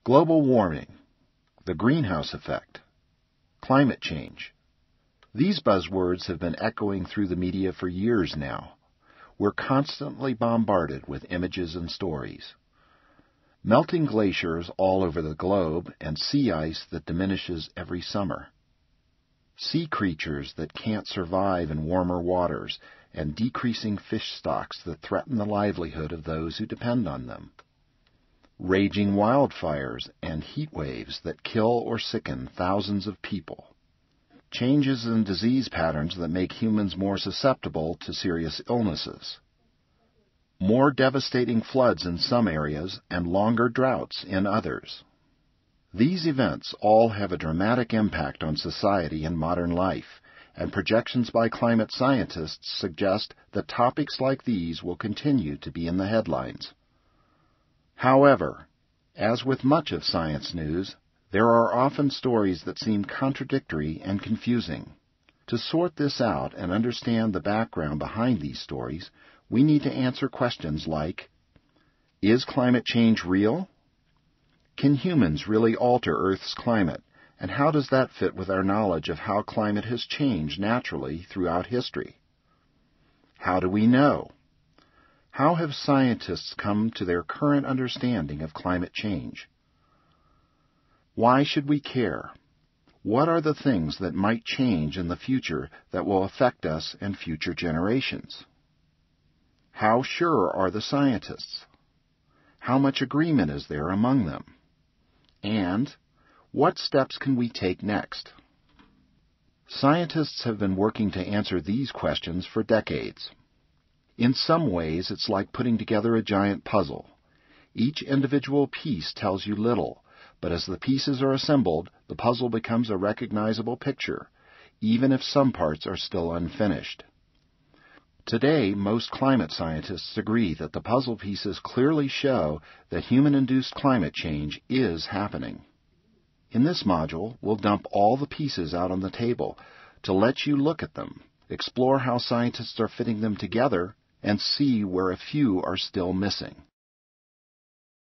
Global warming, the greenhouse effect, climate change. These buzzwords have been echoing through the media for years now. We're constantly bombarded with images and stories. Melting glaciers all over the globe and sea ice that diminishes every summer. Sea creatures that can't survive in warmer waters and decreasing fish stocks that threaten the livelihood of those who depend on them. Raging wildfires and heat waves that kill or sicken thousands of people. Changes in disease patterns that make humans more susceptible to serious illnesses. More devastating floods in some areas and longer droughts in others. These events all have a dramatic impact on society and modern life, and projections by climate scientists suggest that topics like these will continue to be in the headlines. However, as with much of science news, there are often stories that seem contradictory and confusing. To sort this out and understand the background behind these stories, we need to answer questions like, is climate change real? Can humans really alter Earth's climate, and how does that fit with our knowledge of how climate has changed naturally throughout history? How do we know? How have scientists come to their current understanding of climate change? Why should we care? What are the things that might change in the future that will affect us and future generations? How sure are the scientists? How much agreement is there among them? And what steps can we take next? Scientists have been working to answer these questions for decades. In some ways, it's like putting together a giant puzzle. Each individual piece tells you little, but as the pieces are assembled, the puzzle becomes a recognizable picture, even if some parts are still unfinished. Today, most climate scientists agree that the puzzle pieces clearly show that human-induced climate change is happening. In this module, we'll dump all the pieces out on the table to let you look at them, explore how scientists are fitting them together, and see where a few are still missing.